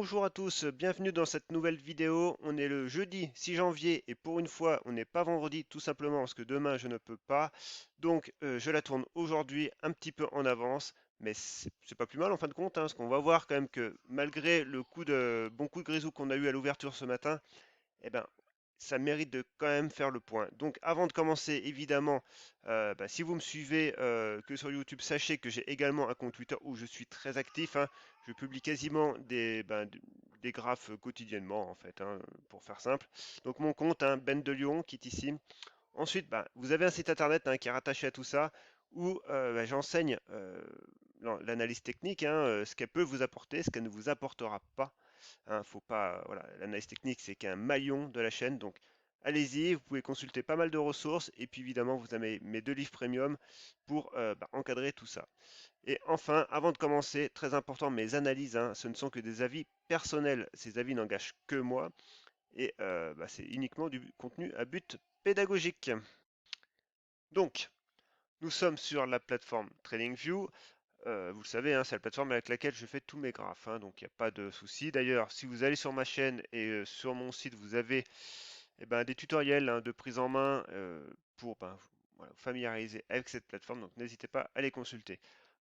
Bonjour à tous, bienvenue dans cette nouvelle vidéo. On est le jeudi 6 janvier et pour une fois, on n'est pas vendredi tout simplement parce que demain je ne peux pas. Donc je la tourne aujourd'hui un petit peu en avance, mais c'est pas plus mal en fin de compte, hein, parce qu'on va voir quand même que malgré le bon coup de grisou qu'on a eu à l'ouverture ce matin, eh ben, ça mérite de quand même faire le point. Donc avant de commencer, évidemment, si vous me suivez que sur YouTube, sachez que j'ai également un compte Twitter où je suis très actif, hein. Je publie quasiment des graphes quotidiennement, en fait, hein, pour faire simple. Donc mon compte, hein, Ben de Lyon, qui est ici. Ensuite, vous avez un site internet, hein, qui est rattaché à tout ça, où j'enseigne l'analyse technique, hein, ce qu'elle peut vous apporter, ce qu'elle ne vous apportera pas. Hein, faut pas, voilà, l'analyse technique, c'est qu'un maillon de la chaîne. Donc, allez-y, vous pouvez consulter pas mal de ressources. Et puis, évidemment, vous avez mes deux livres premium pour encadrer tout ça. Et enfin, avant de commencer, très important, mes analyses, hein, ce ne sont que des avis personnels. Ces avis n'engagent que moi. Et c'est uniquement du contenu à but pédagogique. Donc, nous sommes sur la plateforme TradingView. Vous le savez, hein, c'est la plateforme avec laquelle je fais tous mes graphes, hein, donc il n'y a pas de souci. D'ailleurs, si vous allez sur ma chaîne et sur mon site, vous avez des tutoriels, hein, de prise en main pour voilà, vous familiariser avec cette plateforme, donc n'hésitez pas à les consulter.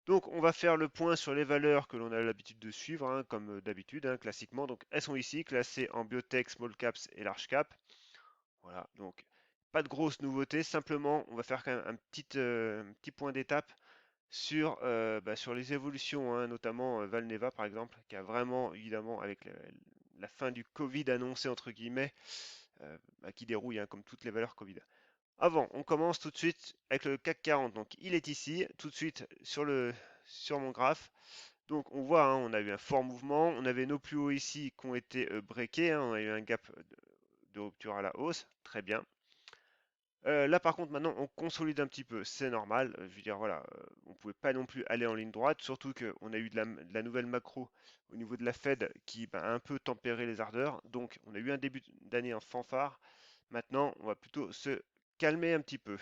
Donc, on va faire le point sur les valeurs que l'on a l'habitude de suivre, hein, comme d'habitude, hein, classiquement. Donc, elles sont ici, classées en biotech, small caps et large cap. Voilà, donc pas de grosses nouveautés, simplement, on va faire quand même un petit point d'étape sur les évolutions, hein, notamment Valneva par exemple, qui a vraiment, évidemment, avec la fin du Covid annoncé entre guillemets, qui dérouille, hein, comme toutes les valeurs Covid. Avant, on commence tout de suite avec le CAC 40. Donc il est ici, tout de suite sur mon graphe. Donc on voit, hein, on a eu un fort mouvement, on avait nos plus hauts ici qui ont été breakés, hein, on a eu un gap de rupture à la hausse, très bien. Là, par contre, maintenant, on consolide un petit peu, c'est normal. Je veux dire, voilà, on pouvait pas non plus aller en ligne droite, surtout qu'on a eu de la nouvelle macro au niveau de la Fed qui a un peu tempéré les ardeurs. Donc, on a eu un début d'année en fanfare. Maintenant, on va plutôt se calmer un petit peu.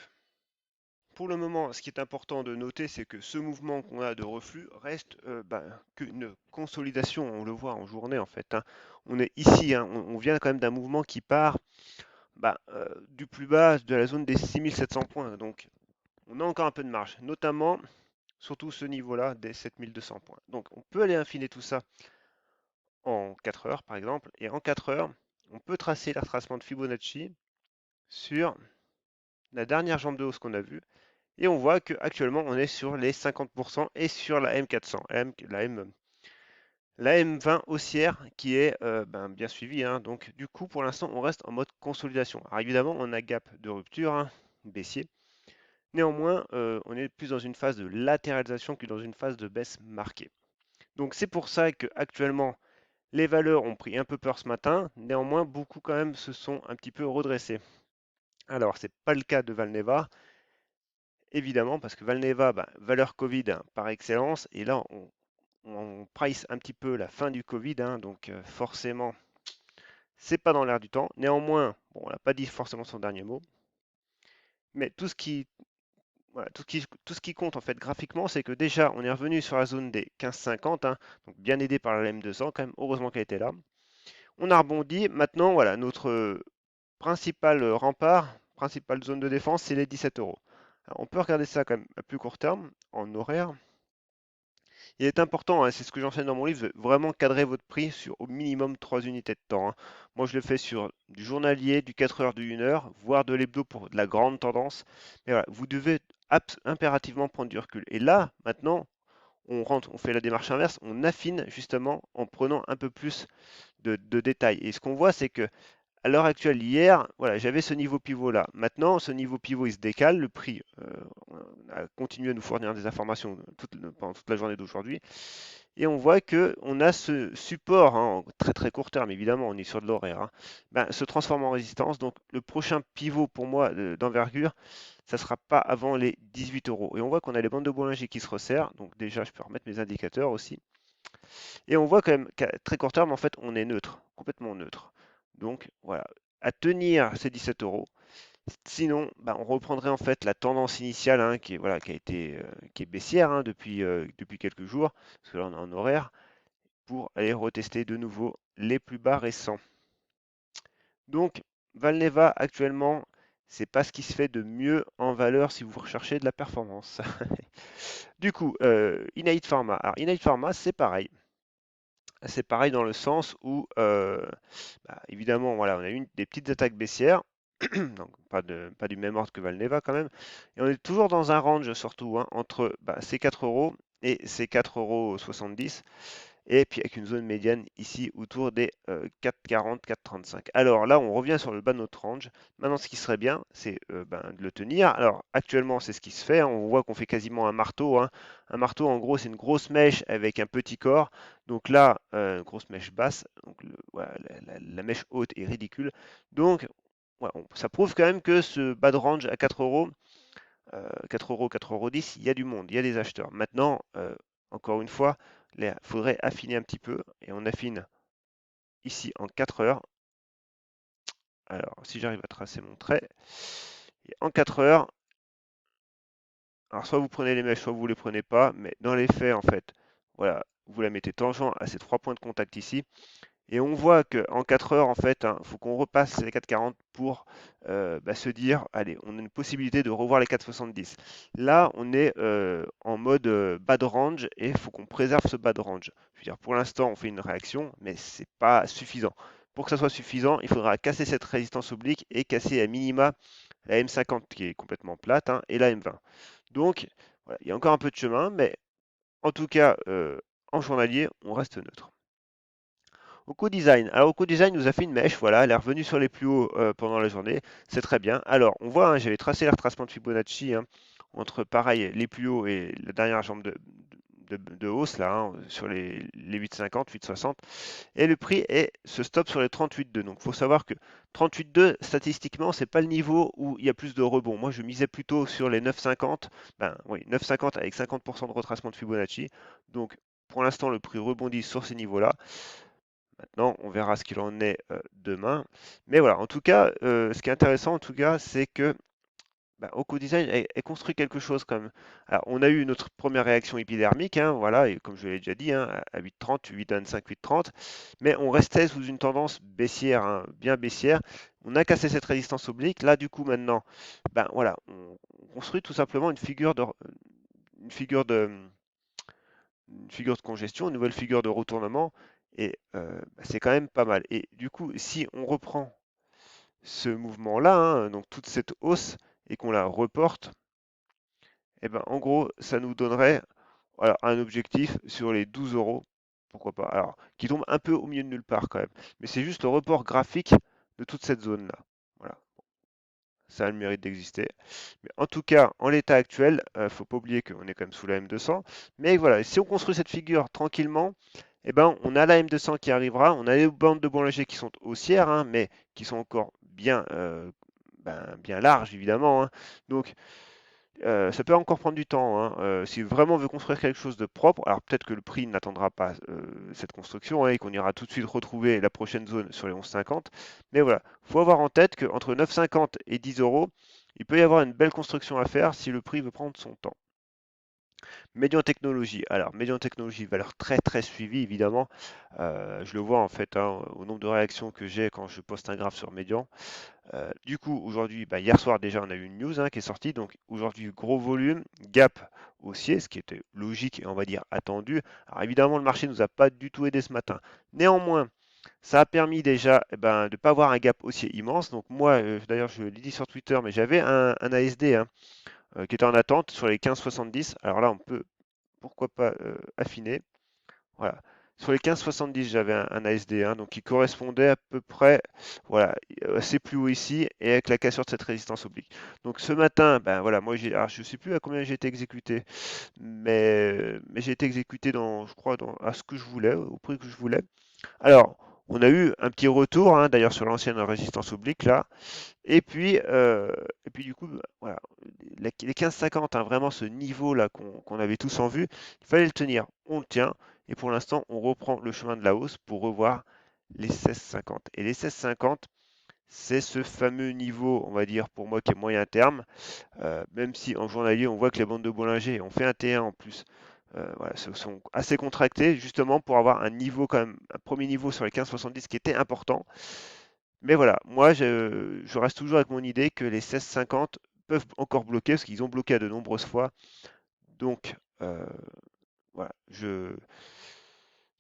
Pour le moment, ce qui est important de noter, c'est que ce mouvement qu'on a de reflux reste qu'une consolidation. On le voit en journée, en fait, hein. On est ici, hein, on vient quand même d'un mouvement qui part du plus bas de la zone des 6700 points. Donc, on a encore un peu de marge, notamment surtout ce niveau-là des 7200 points. Donc, on peut aller affiner tout ça en 4 heures, par exemple. Et en 4 heures, on peut tracer le retracement de Fibonacci sur la dernière jambe de hausse qu'on a vue. Et on voit qu'actuellement, on est sur les 50% et sur la M400, la M20 haussière qui est bien suivie, hein. Donc, du coup, pour l'instant, on reste en mode consolidation. Alors, évidemment, on a gap de rupture, hein, baissier. Néanmoins, on est plus dans une phase de latéralisation que dans une phase de baisse marquée. Donc c'est pour ça qu'actuellement, les valeurs ont pris un peu peur ce matin. Néanmoins, beaucoup quand même se sont un petit peu redressés. Alors, ce n'est pas le cas de Valneva, évidemment, parce que Valneva, valeur Covid, hein, par excellence. Et là, on price un petit peu la fin du Covid, hein, donc forcément, c'est pas dans l'air du temps. Néanmoins, bon, on n'a pas dit forcément son dernier mot. Mais voilà, tout ce qui compte en fait graphiquement, c'est que déjà on est revenu sur la zone des 15,50, hein, donc bien aidé par la LM200 quand même, heureusement qu'elle était là. On a rebondi, maintenant voilà, notre principal rempart, principale zone de défense, c'est les 17 euros. Alors, on peut regarder ça quand même à plus court terme, en horaire. Il est important, hein, c'est ce que j'enseigne dans mon livre, de vraiment cadrer votre prix sur au minimum 3 unités de temps, hein. Moi, je le fais sur du journalier, du 4 heures, du 1 heure, voire de l'hebdo pour de la grande tendance. Mais voilà, vous devez impérativement prendre du recul. Et là, maintenant, on rentre, on fait la démarche inverse, on affine justement en prenant un peu plus de détails. Et ce qu'on voit, c'est que à l'heure actuelle, hier, voilà, j'avais ce niveau pivot là. Maintenant, ce niveau pivot, il se décale. Le prix on a continué à nous fournir des informations pendant toute la journée d'aujourd'hui. Et on voit que on a ce support, hein, en très très court terme, évidemment, on est sur de l'horaire, hein, se transforme en résistance. Donc le prochain pivot pour moi d'envergure, ça ne sera pas avant les 18 euros. Et on voit qu'on a les bandes de Bollinger qui se resserrent. Donc déjà, je peux remettre mes indicateurs aussi. Et on voit quand même qu'à très court terme, en fait, on est neutre, complètement neutre. Donc voilà, à tenir ces 17 euros. Sinon, on reprendrait en fait la tendance initiale, hein, qui est, voilà, qui est baissière, hein, depuis quelques jours, parce que là on est en horaire. pour aller retester de nouveau les plus bas récents. Donc, Valneva actuellement, c'est pas ce qui se fait de mieux en valeur si vous recherchez de la performance. Du coup, Innate Pharma. Alors, Innate Pharma, c'est pareil. C'est pareil dans le sens où, bah, évidemment, voilà, on a eu des petites attaques baissières, donc pas du même ordre que Valneva quand même, et on est toujours dans un range surtout, hein, entre ces 4 euros et ces 4,70 €. Et puis avec une zone médiane ici autour des 4,40, 4,35. Alors là, on revient sur le bas de notre range. Maintenant, ce qui serait bien, c'est de le tenir. Alors actuellement, c'est ce qui se fait, hein. On voit qu'on fait quasiment un marteau, hein. Un marteau, en gros, c'est une grosse mèche avec un petit corps. Donc là, grosse mèche basse. Donc voilà, la mèche haute est ridicule. Donc ouais, ça prouve quand même que ce bas de range à 4 euros, 4 euros, 4,10 €, il y a du monde, il y a des acheteurs. Maintenant, encore une fois, il faudrait affiner un petit peu et on affine ici en 4 heures. Alors, si j'arrive à tracer mon trait, et en 4 heures, alors soit vous prenez les mèches, soit vous ne les prenez pas, mais dans les faits, en fait, voilà, vous la mettez tangent à ces 3 points de contact ici. Et on voit qu'en 4 heures, en fait, il faut qu'on repasse les 4,40 pour se dire, allez, on a une possibilité de revoir les 4,70. Là, on est en mode bas de range et il faut qu'on préserve ce bas de range. Je veux dire, pour l'instant, on fait une réaction, mais c'est pas suffisant. Pour que ça soit suffisant, il faudra casser cette résistance oblique et casser à minima la M50 qui est complètement plate, hein, et la M20. Donc, voilà, il y a encore un peu de chemin, mais en tout cas, en journalier, on reste neutre. Oco Design. Alors Oco Design nous a fait une mèche, voilà, elle est revenue sur les plus hauts pendant la journée, c'est très bien. Alors on voit, hein, j'avais tracé les retracements de Fibonacci, hein, entre pareil les plus hauts et la dernière jambe de hausse là, hein, sur les 8,50, 8,60. Et le prix se stoppe sur les 38,2. Donc il faut savoir que 38,2 statistiquement c'est pas le niveau où il y a plus de rebond. Moi je misais plutôt sur les 9,50, ben oui 9,50 avec 50% de retracement de Fibonacci. Donc pour l'instant le prix rebondit sur ces niveaux-là. Maintenant, on verra ce qu'il en est demain. Mais voilà, en tout cas, ce qui est intéressant, en tout cas, c'est que Oco Design est construit quelque chose comme. Alors, on a eu notre première réaction épidermique, hein, voilà, et comme je l'ai déjà dit, hein, à 8,30, 8,25, 8,30, mais on restait sous une tendance baissière, hein, bien baissière. On a cassé cette résistance oblique. Là, du coup, maintenant, voilà, on construit tout simplement une figure de, une figure de congestion, une nouvelle figure de retournement, et c'est quand même pas mal. Et du coup, si on reprend ce mouvement-là, hein, donc toute cette hausse, et qu'on la reporte, et ben en gros, ça nous donnerait voilà, un objectif sur les 12 euros, pourquoi pas, alors qui tombe un peu au milieu de nulle part quand même, mais c'est juste le report graphique de toute cette zone-là. Voilà, ça a le mérite d'exister. Mais en tout cas, en l'état actuel, faut pas oublier qu'on est quand même sous la M200. Mais voilà, si on construit cette figure tranquillement, eh ben, on a la M200 qui arrivera, on a les bandes de Bollinger qui sont haussières, hein, mais qui sont encore bien, bien larges évidemment, hein. Donc ça peut encore prendre du temps, hein. Si vraiment on veut construire quelque chose de propre, alors peut-être que le prix n'attendra pas cette construction, hein, et qu'on ira tout de suite retrouver la prochaine zone sur les 11,50. Mais voilà, il faut avoir en tête qu'entre 9,50 et 10 euros, il peut y avoir une belle construction à faire si le prix veut prendre son temps. Médian Technologie. Alors, Médian Technologie, valeur très très suivie évidemment. Je le vois en fait, hein, au nombre de réactions que j'ai quand je poste un graphe sur Médian. Du coup, aujourd'hui, hier soir déjà, on a eu une news, hein, qui est sortie. Donc aujourd'hui, gros volume, gap haussier, ce qui était logique et on va dire attendu. Alors évidemment, le marché ne nous a pas du tout aidé ce matin. Néanmoins, ça a permis déjà de ne pas avoir un gap haussier immense. Donc moi, d'ailleurs, je l'ai dit sur Twitter, mais j'avais un ASD, hein, qui était en attente sur les 15,70. Alors là, on peut, pourquoi pas, affiner. Voilà. Sur les 15,70, j'avais un ASD, hein, donc qui correspondait à peu près, voilà, assez plus haut ici et avec la cassure de cette résistance oblique. Donc ce matin, voilà, moi alors je sais plus à combien j'ai été exécuté, mais j'ai été exécuté dans, je crois, à ce que je voulais, au prix que je voulais. Alors, on a eu un petit retour, hein, d'ailleurs sur l'ancienne résistance oblique là, et puis du coup, voilà, les 15,50, hein, vraiment ce niveau-là qu'on avait tous en vue, il fallait le tenir. On le tient, et pour l'instant, on reprend le chemin de la hausse pour revoir les 16,50. Et les 16,50, c'est ce fameux niveau, on va dire, pour moi, qui est moyen terme, même si en journalier, on voit que les bandes de Bollinger ont fait un T1 en plus, voilà, se sont assez contractés justement pour avoir un niveau quand même, un premier niveau sur les 15,70 qui était important. Mais voilà, moi je reste toujours avec mon idée que les 16,50 peuvent encore bloquer parce qu'ils ont bloqué à de nombreuses fois. Donc voilà,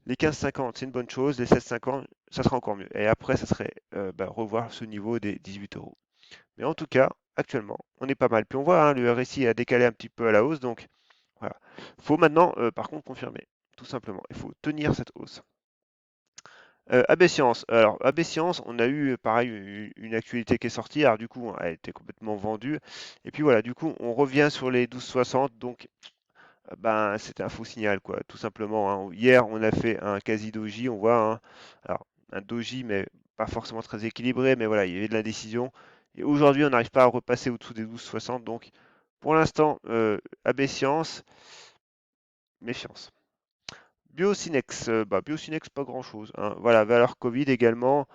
les 15,50 c'est une bonne chose, les 16,50 ça sera encore mieux. Et après, ça serait revoir ce niveau des 18 euros. Mais en tout cas, actuellement, on est pas mal. Puis on voit, hein, le RSI a décalé un petit peu à la hausse, donc voilà. Faut maintenant, par contre, confirmer, tout simplement. Il faut tenir cette hausse. AB Science. Alors, AB Science, on a eu, pareil, une actualité qui est sortie. Alors, du coup, elle a été complètement vendue. Et puis voilà, du coup, on revient sur les 12,60. Donc, ben, c'était un faux signal, quoi, tout simplement, hein. Hier, on a fait un quasi doji, on voit, hein. Alors, un doji, mais pas forcément très équilibré, mais voilà, il y avait de l'indécision. Et aujourd'hui, on n'arrive pas à repasser au-dessous des 12,60. Donc, pour l'instant, AB Science, méfiance. Biocinex, Biocinex, pas grand-chose, hein. Voilà, valeur Covid également.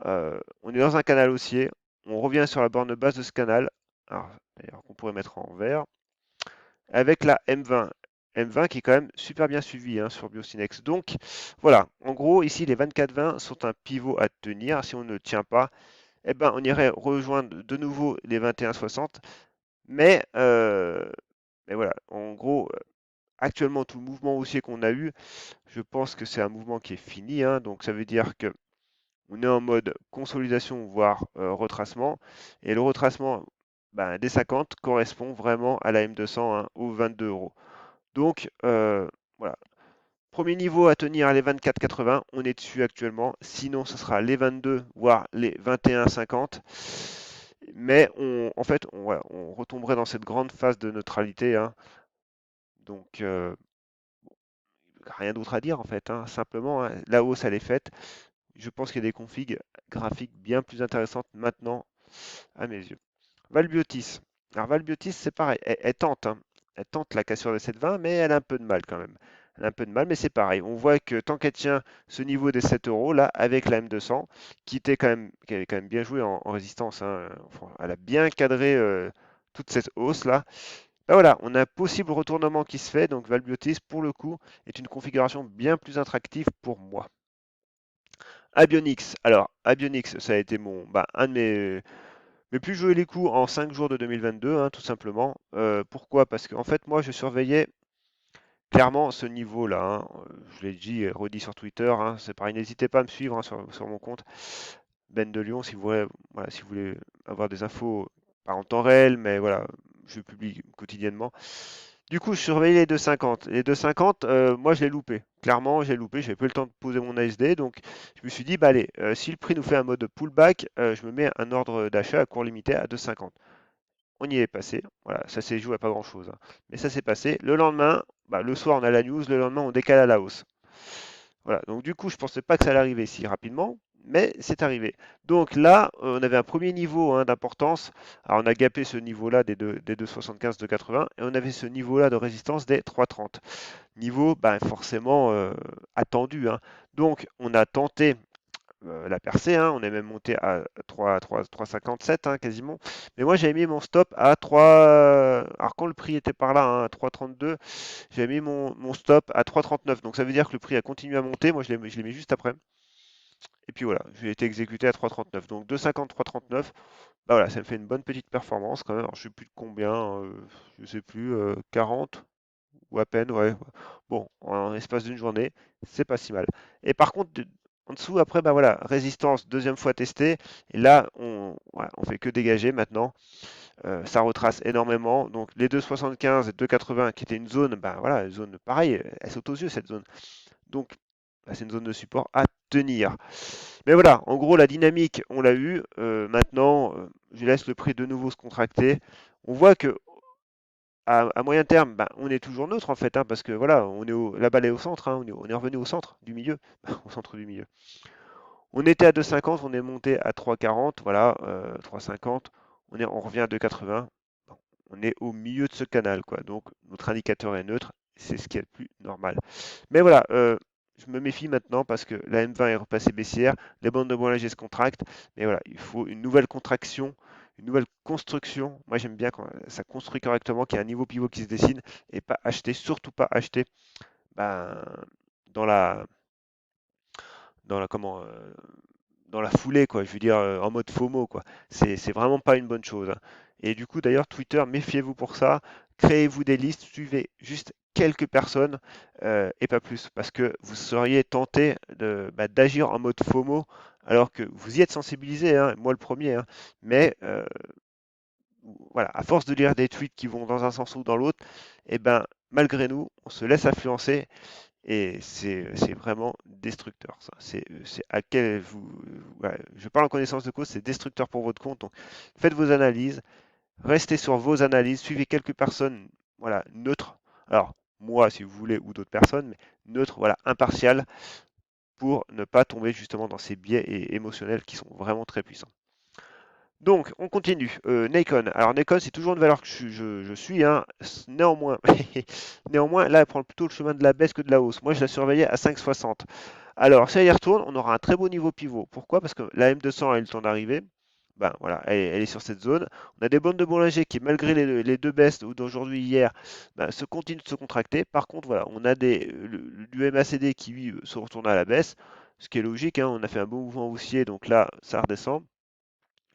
On est dans un canal haussier. On revient sur la borne basse de ce canal. Alors, d'ailleurs, qu'on pourrait mettre en vert. Avec la M20. M20 qui est quand même super bien suivie, hein, sur Biocinex. Donc, voilà. En gros, ici, les 24,20 sont un pivot à tenir. Si on ne tient pas, eh ben, on irait rejoindre de nouveau les 21,60. Mais, mais voilà. En gros, actuellement, tout le mouvement haussier qu'on a eu, je pense que c'est un mouvement qui est fini, hein. Donc, ça veut dire que on est en mode consolidation, voire retracement. Et le retracement ben, des 50 correspond vraiment à la M200, hein, aux 22 euros. Donc voilà. Premier niveau à tenir les 24,80, on est dessus actuellement. Sinon, ce sera les 22, voire les 21,50. Mais en fait, voilà, on retomberait dans cette grande phase de neutralité, hein. Donc, rien d'autre à dire en fait, hein. Simplement, hein, la hausse, elle est faite. Je pense qu'il y a des configs graphiques bien plus intéressantes maintenant à mes yeux. Valbiotis. Alors Valbiotis, c'est pareil, elle tente, hein. Elle tente la cassure des 7,20, mais elle a un peu de mal quand même. Elle a un peu de mal, mais c'est pareil. On voit que tant qu'elle tient ce niveau des 7 euros, là, avec la M200, qui avait quand même bien joué en résistance, hein. Enfin, elle a bien cadré toute cette hausse-là. Ben voilà, on a un possible retournement qui se fait, donc Valbiotis, pour le coup, est une configuration bien plus attractive pour moi. Abionyx. Alors, Abionyx, ça a été un de mes plus joués les coups en 5 jours de 2022, hein, tout simplement. Pourquoi? Parce qu'en fait, moi, je surveillais clairement ce niveau-là, hein. Je l'ai dit et redit sur Twitter, hein, c'est pareil. N'hésitez pas à me suivre, hein, sur mon compte Ben de Lyon si vous voulez, voilà, si vous voulez avoir des infos, pas en temps réel, mais voilà, je publie quotidiennement. Du coup, je surveillais les 2,50. Les 2,50, moi, je l'ai loupé. Clairement, j'ai loupé. J'avais pas eu le temps de poser mon ASD. Donc, je me suis dit, bah allez, si le prix nous fait un mode pullback, je me mets un ordre d'achat à court limité à 2,50. On y est passé. Voilà, ça s'est joué à pas grand-chose, hein. Mais ça s'est passé. Le lendemain, bah, le soir, on a la news. Le lendemain, on décale à la hausse. Voilà, donc du coup, je pensais pas que ça allait arriver si rapidement, mais c'est arrivé. Donc là, on avait un premier niveau, hein, d'importance. Alors on a gapé ce niveau-là des 2,75, 2,80, et on avait ce niveau-là de résistance des 3,30. Niveau, ben, forcément attendu, hein. Donc on a tenté la percée, hein, on est même monté à 3,57, hein, quasiment. Mais moi j'avais mis mon stop à 3. Alors quand le prix était par là, hein, à 3,32, j'avais mis mon stop à 3,39. Donc ça veut dire que le prix a continué à monter. Moi je l'ai mis juste après. Et puis voilà, j'ai été exécuté à 3,39. Donc 2,50, 3,39. Bah voilà, ça me fait une bonne petite performance quand même. Alors je sais plus de combien, je sais plus, 40 ou à peine, ouais. Bon, en espace d'une journée, c'est pas si mal. Et par contre, en dessous, après, bah voilà, résistance, deuxième fois testée. Et là, ouais, on fait que dégager maintenant. Ça retrace énormément. Donc les 2,75 et 2,80 qui étaient une zone, bah voilà, une zone pareil, elle saute aux yeux cette zone. Donc bah, c'est une zone de support à tenir. Mais voilà, en gros, la dynamique, on l'a eu. Maintenant, je laisse le prix de nouveau se contracter. On voit que à moyen terme, bah, on est toujours neutre en fait, hein, parce que voilà, la balle est au centre, hein, on est revenu au centre du milieu, au centre du milieu. On était à 2,50, on est monté à 3,40, voilà, 3,50, on revient à 2,80. Bon, on est au milieu de ce canal, quoi. Donc notre indicateur est neutre, c'est ce qui est le plus normal. Mais voilà, je me méfie maintenant parce que la M20 est repassée baissière, les bandes de Bollinger se contractent, mais voilà, il faut une nouvelle contraction, une nouvelle construction. Moi, j'aime bien quand ça construit correctement, qu'il y a un niveau pivot qui se dessine et pas acheter, surtout pas acheter ben, dans la, comment, dans la foulée, quoi. Je veux dire, en mode FOMO, quoi. C'est vraiment pas une bonne chose, hein. Et du coup, d'ailleurs, Twitter, méfiez-vous pour ça. Créez-vous des listes, suivez juste quelques personnes et pas plus, parce que vous seriez tenté d'agir en mode FOMO, alors que vous y êtes sensibilisé, hein, moi le premier, hein, mais voilà, à force de lire des tweets qui vont dans un sens ou dans l'autre, et ben malgré nous, on se laisse influencer et c'est vraiment destructeur, ça. C'est à quel vous, ouais, je parle en connaissance de cause, c'est destructeur pour votre compte. Donc, faites vos analyses, restez sur vos analyses, suivez quelques personnes, voilà, neutres. Alors, moi, si vous voulez, ou d'autres personnes, mais neutres, voilà, impartiales, pour ne pas tomber justement dans ces biais émotionnels qui sont vraiment très puissants. Donc, on continue. Nikon. Alors, Nikon, c'est toujours une valeur que je suis, hein. Néanmoins, néanmoins, là, elle prend plutôt le chemin de la baisse que de la hausse. Moi, je la surveillais à 5,60. Alors, si elle y retourne, on aura un très beau niveau pivot. Pourquoi? Parce que la M200 a eu le temps d'arriver. Ben voilà, elle est sur cette zone. On a des bandes de Bollinger qui, malgré les deux baisses d'aujourd'hui hier, ben, se continuent de se contracter. Par contre, voilà, on a du MACD qui, lui, se retourne à la baisse, ce qui est logique, hein. On a fait un beau mouvement haussier, donc là, ça redescend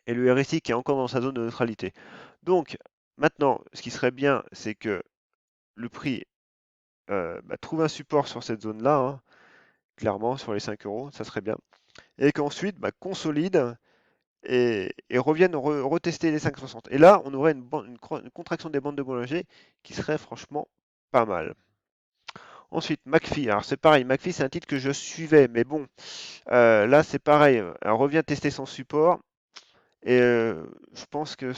et le RSI qui est encore dans sa zone de neutralité. Donc, maintenant, ce qui serait bien, c'est que le prix trouve un support sur cette zone-là, hein, clairement, sur les 5 euros, ça serait bien. Et qu'ensuite, consolide et revienne retester les 5,60. Et là, on aurait une contraction des bandes de Bollinger qui serait franchement pas mal. Ensuite, McPhee. Alors, c'est pareil, McPhee, c'est un titre que je suivais, mais bon, là, c'est pareil. Elle revient tester son support. Et je pense que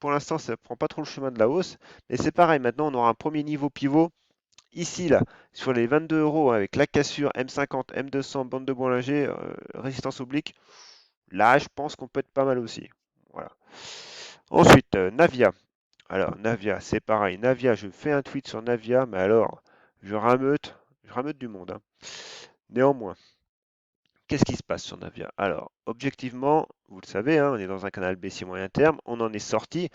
pour l'instant, ça ne prend pas trop le chemin de la hausse. Mais c'est pareil, maintenant, on aura un premier niveau pivot ici, là, sur les 22 euros, avec la cassure M50, M200, bande de Bollinger, résistance oblique. Là, je pense qu'on peut être pas mal aussi. Voilà. Ensuite, Navia. Alors, Navia, c'est pareil. Navia, je fais un tweet sur Navia, mais alors, je rameute du monde, hein. Néanmoins, qu'est-ce qui se passe sur Navia? Alors, objectivement, vous le savez, hein, on est dans un canal baissier moyen terme, on en est sorti.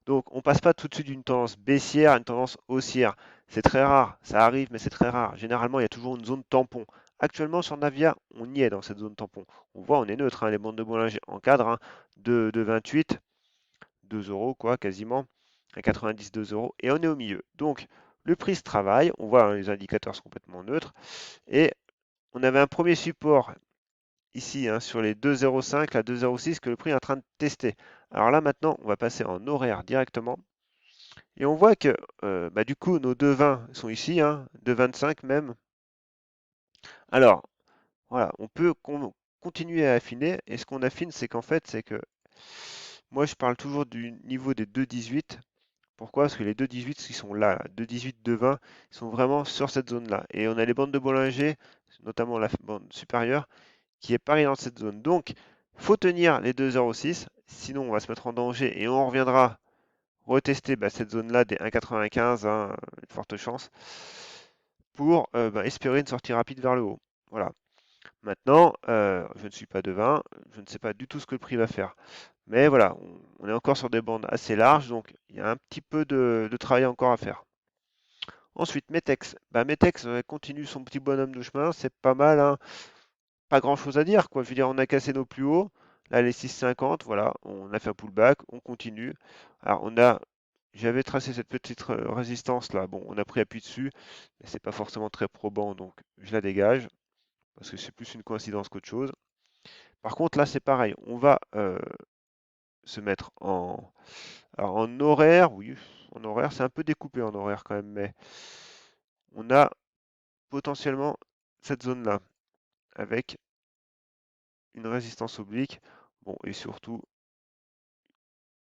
Donc, on passe pas tout de suite d'une tendance baissière à une tendance haussière. C'est très rare, ça arrive, mais c'est très rare. Généralement, il y a toujours une zone tampon. Actuellement, sur Navia, on y est dans cette zone tampon. On voit, on est neutre, hein, les bandes de Bollinger encadrent, hein, de 28, 2 euros, quoi, quasiment, à 90, 2 euros, et on est au milieu. Donc, le prix se travaille, on voit, hein, les indicateurs sont complètement neutres, et on avait un premier support ici, hein, sur les 2,05, la 2,06 que le prix est en train de tester. Alors là, maintenant, on va passer en horaire directement. Et on voit que du coup, nos 2,20 sont ici, hein, 2,25 même. Alors, voilà, on peut continuer à affiner. Et ce qu'on affine, c'est qu'en fait, c'est que moi, je parle toujours du niveau des 2,18. Pourquoi? Parce que les 2,18 qui sont là, 2,18, 2,20, ils sont vraiment sur cette zone-là. Et on a les bandes de Bollinger, notamment la bande supérieure, qui est pareil dans cette zone. Donc, faut tenir les 2,06, sinon on va se mettre en danger et on reviendra retester cette zone-là des 1,95, hein, une forte chance, pour espérer une sortie rapide vers le haut. Voilà. Maintenant, je ne suis pas devin, je ne sais pas du tout ce que le prix va faire. Mais voilà, on est encore sur des bandes assez larges, donc il y a un petit peu de travail encore à faire. Ensuite, Metex. Metex continue son petit bonhomme de chemin, c'est pas mal, hein. Pas grand-chose à dire, quoi. Je veux dire, on a cassé nos plus hauts. Là, les 6,50, voilà, on a fait un pullback, on continue. Alors, j'avais tracé cette petite résistance là. Bon, on a pris appui dessus, mais c'est pas forcément très probant, donc je la dégage parce que c'est plus une coïncidence qu'autre chose. Par contre, là, c'est pareil. On va se mettre alors, en horaire. Oui, en horaire, c'est un peu découpé en horaire quand même, mais on a potentiellement cette zone-là avec une résistance oblique. Bon, et surtout,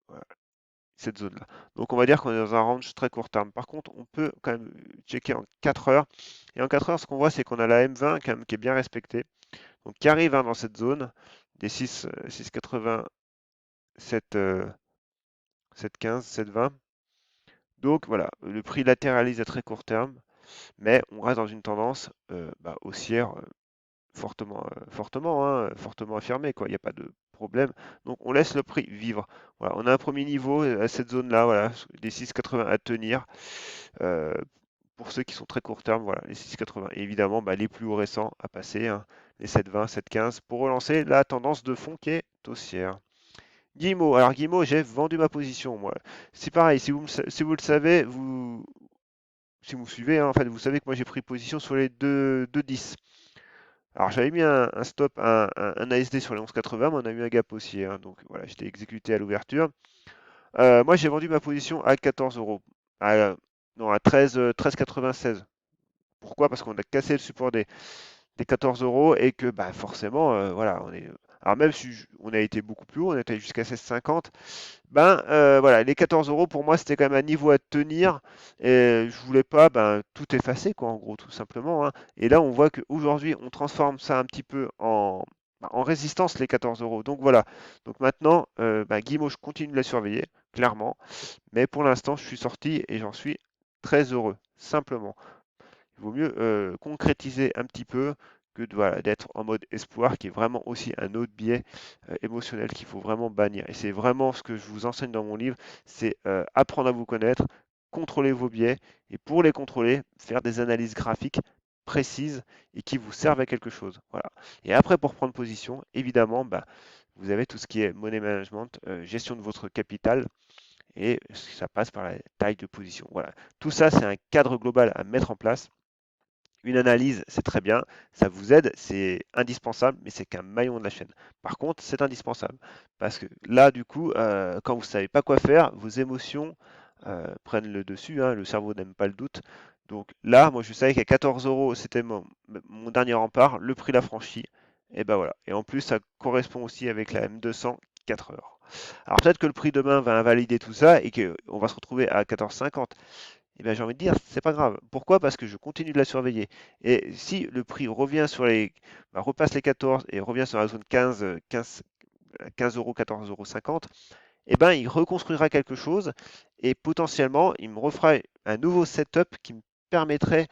voilà, cette zone-là. Donc on va dire qu'on est dans un range très court terme. Par contre, on peut quand même checker en 4 heures. Et en 4 heures, ce qu'on voit, c'est qu'on a la M20 quand même qui est bien respectée. Donc qui arrive, hein, dans cette zone des 6, 6,80, 7, 7,15, 7,20. Donc voilà, le prix latéralise à très court terme, mais on reste dans une tendance haussière fortement, fortement affirmée, quoi. Il n'y a pas de problème. Donc on laisse le prix vivre. Voilà, on a un premier niveau à cette zone-là, voilà, des 6,80 à tenir. Euh, pour ceux qui sont très court terme, voilà, les 6,80. Et évidemment, bah, les plus hauts récents à passer, hein, les 7,20, 7,15, pour relancer la tendance de fond qui est haussière. Guillemot, alors Guillemot, j'ai vendu ma position, moi. C'est pareil, si vous le savez, si vous me suivez, hein, en fait, vous savez que moi j'ai pris position sur les 2,10. Alors j'avais mis un stop, un ASD sur les 11,80, mais on a eu un gap haussier, hein, donc voilà, j'étais exécuté à l'ouverture. Moi j'ai vendu ma position à 14 euros, non, à 13, 13,96. Pourquoi? Parce qu'on a cassé le support des 14 euros et que bah, forcément, voilà, on est. Alors même si on a été beaucoup plus haut, on était jusqu'à 16,50, ben voilà, les 14 euros pour moi c'était quand même un niveau à tenir et je voulais pas ben, tout effacer quoi, en gros, tout simplement, hein. Et là, on voit qu'aujourd'hui, on transforme ça un petit peu en résistance les 14 euros. Donc voilà. Donc maintenant, ben, Guimau, je continue de la surveiller, clairement, mais pour l'instant, je suis sorti et j'en suis très heureux, simplement. Il vaut mieux concrétiser un petit peu que voilà, d'être en mode espoir, qui est vraiment aussi un autre biais émotionnel qu'il faut vraiment bannir. Et c'est vraiment ce que je vous enseigne dans mon livre, c'est apprendre à vous connaître, contrôler vos biais, et pour les contrôler, faire des analyses graphiques précises et qui vous servent à quelque chose. Voilà. Et après, pour prendre position, évidemment, bah, vous avez tout ce qui est money management, gestion de votre capital, et ça passe par la taille de position. Voilà. Tout ça, c'est un cadre global à mettre en place. Une analyse, c'est très bien, ça vous aide, c'est indispensable, mais c'est qu'un maillon de la chaîne. Par contre, c'est indispensable. Parce que là, du coup, quand vous ne savez pas quoi faire, vos émotions prennent le dessus, hein, le cerveau n'aime pas le doute. Donc là, moi, je savais qu'à 14 euros, c'était mon dernier rempart, le prix l'a franchi, et ben voilà. Et en plus, ça correspond aussi avec la M200 4 heures. Alors peut-être que le prix demain va invalider tout ça et qu'on va se retrouver à 14,50. Eh bien, j'ai envie de dire, c'est pas grave. Pourquoi? Parce que je continue de la surveiller. Et si le prix revient sur repasse les 14 et revient sur la zone 15, 15 euros, 14,50 euros, eh ben, il reconstruira quelque chose et potentiellement, il me refera un nouveau setup qui me permettrait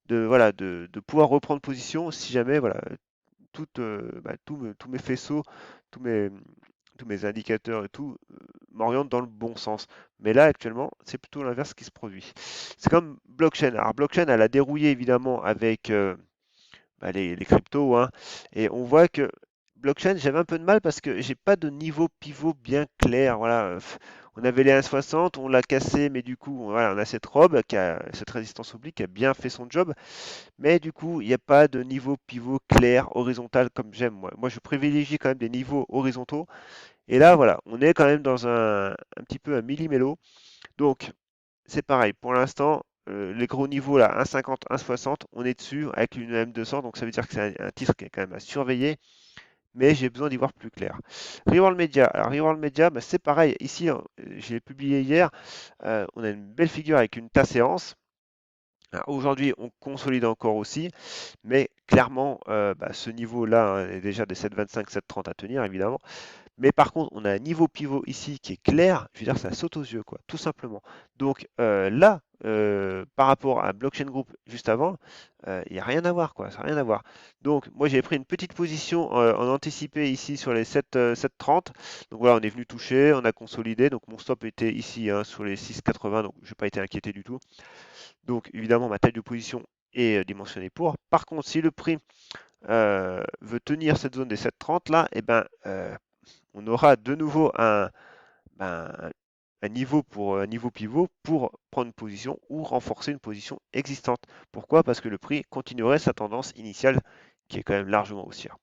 voilà, de pouvoir reprendre position si jamais, voilà, tous mes faisceaux, tous mes, tous mes indicateurs et tout m'orientent dans le bon sens. Mais là, actuellement, c'est plutôt l'inverse qui se produit. C'est comme blockchain. Alors, blockchain, elle a dérouillé évidemment avec les cryptos, hein, et on voit que blockchain, j'avais un peu de mal parce que j'ai pas de niveau pivot bien clair. Voilà, on avait les 1,60, on l'a cassé, mais du coup, voilà, on a cette robe cette résistance oblique qui a bien fait son job. Mais du coup, il n'y a pas de niveau pivot clair, horizontal comme j'aime moi. Moi, je privilégie quand même des niveaux horizontaux. Et là, voilà, on est quand même dans un petit peu un millimélo. Donc, c'est pareil. Pour l'instant, les gros niveaux là, 1,50, 1,60, on est dessus avec une M200. Donc, ça veut dire que c'est un titre qui est quand même à surveiller. Mais j'ai besoin d'y voir plus clair. Reworld Media. Alors, Reworld Media, bah, c'est pareil. Ici, hein, je l'ai publié hier. On a une belle figure avec une tas séance. Aujourd'hui, on consolide encore aussi, mais clairement, bah, ce niveau-là hein, est déjà des 7,25, 7,30 à tenir, évidemment. Mais par contre, on a un niveau pivot ici qui est clair, je veux dire, ça saute aux yeux, quoi, tout simplement. Donc là, par rapport à Blockchain Group juste avant, il n'y a rien à voir, quoi, ça n'a rien à voir. Donc, moi, j'ai pris une petite position en anticipé ici sur les 7,30. Donc voilà, on est venu toucher, on a consolidé. Donc mon stop était ici hein, sur les 6,80, donc je n'ai pas été inquiété du tout. Donc évidemment, ma taille de position est dimensionnée pour. Par contre, si le prix veut tenir cette zone des 7,30 là, eh ben, on aura de nouveau ben, un niveau pivot pour prendre une position ou renforcer une position existante. Pourquoi? Parce que le prix continuerait sa tendance initiale qui est quand même largement haussière.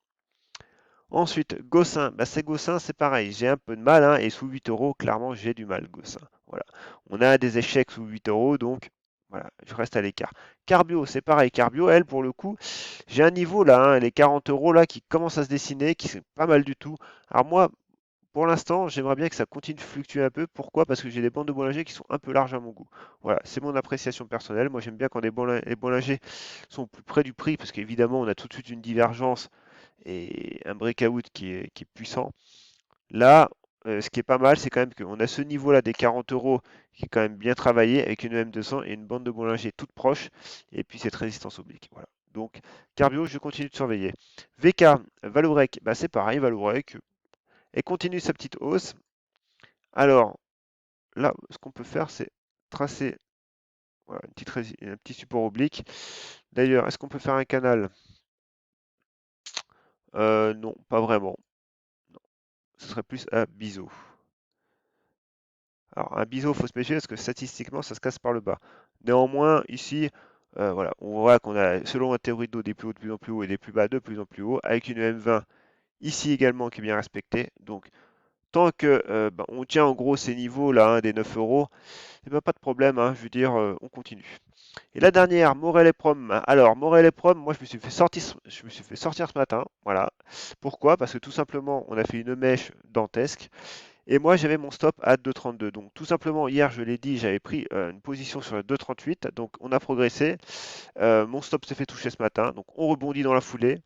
Ensuite, Gossin, bah, c'est Gossin, c'est pareil, j'ai un peu de mal, hein, et sous 8 euros, clairement, j'ai du mal, Gossin. Voilà. On a des échecs sous 8 euros, donc voilà, je reste à l'écart. Carbio, c'est pareil, Carbio, elle, pour le coup, j'ai un niveau là, hein, les 40 euros là, qui commence à se dessiner, qui c'est pas mal du tout. Alors moi, pour l'instant, j'aimerais bien que ça continue de fluctuer un peu. Pourquoi? Parce que j'ai des bandes de Bollinger qui sont un peu larges à mon goût. Voilà, c'est mon appréciation personnelle. Moi, j'aime bien quand les Bollinger sont plus près du prix, parce qu'évidemment, on a tout de suite une divergence et un breakout qui est puissant. Là, ce qui est pas mal, c'est quand même qu'on a ce niveau-là des 40 euros qui est quand même bien travaillé avec une M200 et une bande de Bollinger toute proche, et puis cette résistance oblique. Voilà. Donc, Carbio, je continue de surveiller. VK, Valorec, bah c'est pareil, Valorec, et continue sa petite hausse. Alors là, ce qu'on peut faire, c'est tracer voilà, un petit support oblique. D'ailleurs, est-ce qu'on peut faire un canal? Non, pas vraiment. Non, ce serait plus un biseau. Alors, un biseau, il faut se méfier parce que statistiquement, ça se casse par le bas. Néanmoins, ici, voilà, on voit qu'on a, selon la théorie de dos, des plus hauts de plus en plus haut et des plus bas de plus en plus haut, avec une M20 ici également qui est bien respectée. Donc, tant que ben, on tient en gros ces niveaux-là, hein, des 9 euros, eh ben, pas de problème, hein, je veux dire, on continue. Et la dernière, Morel et Prom. Alors, Morel et Prom, moi je me suis fait sortir ce matin. Voilà. Pourquoi? Parce que tout simplement, on a fait une mèche dantesque. Et moi, j'avais mon stop à 2,32. Donc, tout simplement, hier, je l'ai dit, j'avais pris une position sur le 2,38. Donc, on a progressé. Mon stop s'est fait toucher ce matin. Donc, on rebondit dans la foulée.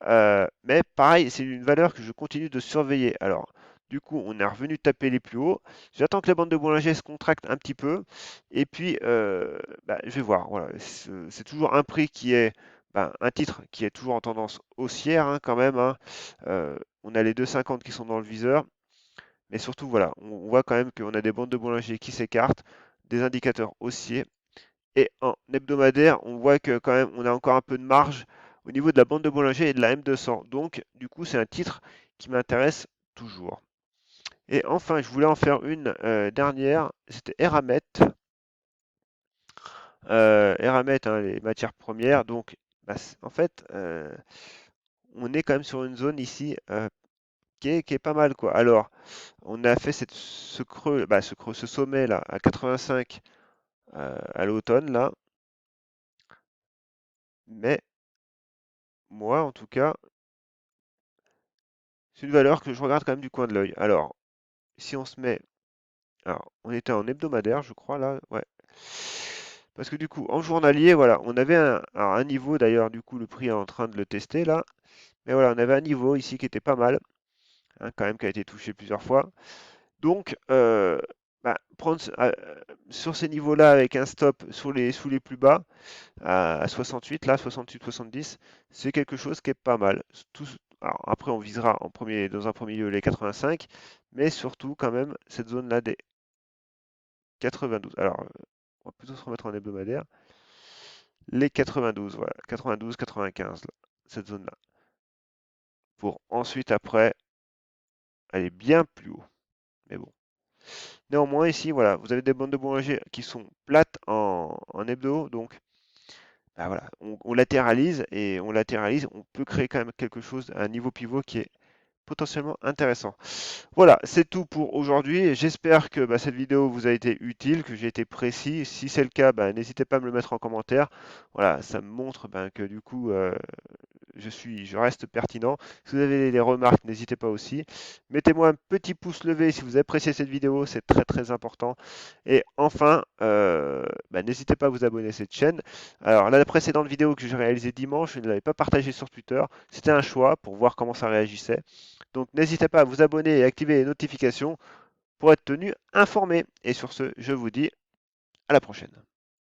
Mais pareil, c'est une valeur que je continue de surveiller. Alors, du coup, on est revenu taper les plus hauts. J'attends que la bande de Bollinger se contracte un petit peu. Et puis, bah, je vais voir. Voilà. C'est toujours un prix qui est, bah, un titre qui est toujours en tendance haussière, hein, quand même, hein. On a les 2,50 qui sont dans le viseur. Mais surtout, voilà, on voit quand même qu'on a des bandes de Bollinger qui s'écartent, des indicateurs haussiers. Et en hebdomadaire, on voit que quand même, on a encore un peu de marge au niveau de la bande de Bollinger et de la M200. Donc, du coup, c'est un titre qui m'intéresse toujours. Et enfin, je voulais en faire une dernière, c'était Eramet. Eramet, hein, les matières premières. Donc, bah, en fait, on est quand même sur une zone ici qui est pas mal, quoi. Alors, on a fait ce creux, bah, ce sommet là à 85 à l'automne là, mais moi en tout cas, c'est une valeur que je regarde quand même du coin de l'œil. Alors, si on se met, alors on était en hebdomadaire, je crois là, ouais. Parce que du coup, en journalier, voilà, on avait alors, un niveau d'ailleurs, du coup, le prix est en train de le tester là, mais voilà, on avait un niveau ici qui était pas mal, hein, quand même, qui a été touché plusieurs fois. Donc, bah, sur ces niveaux-là avec un stop sous les plus bas, à 68, là, 68-70, c'est quelque chose qui est pas mal. Alors, après, on visera dans un premier lieu les 85, mais surtout quand même cette zone-là des 92. Alors, on va plutôt se remettre en hebdomadaire. Les 92, voilà, 92, 95, là, cette zone-là. Pour ensuite, après, aller bien plus haut. Mais bon. Néanmoins, ici, voilà, vous avez des bandes de Bollinger qui sont plates en hebdo, donc bah voilà, on latéralise et on peut créer quand même quelque chose, un niveau pivot qui est potentiellement intéressant. Voilà, c'est tout pour aujourd'hui. J'espère que bah, cette vidéo vous a été utile, que j'ai été précis. Si c'est le cas, bah, n'hésitez pas à me le mettre en commentaire. Voilà, ça me montre bah, que du coup, je reste pertinent. Si vous avez des remarques, n'hésitez pas aussi. Mettez-moi un petit pouce levé si vous appréciez cette vidéo, c'est très très important. Et enfin, bah, n'hésitez pas à vous abonner à cette chaîne. Alors, la précédente vidéo que j'ai réalisée dimanche, je ne l'avais pas partagée sur Twitter. C'était un choix pour voir comment ça réagissait. Donc, n'hésitez pas à vous abonner et activer les notifications pour être tenu informé. Et sur ce, je vous dis à la prochaine.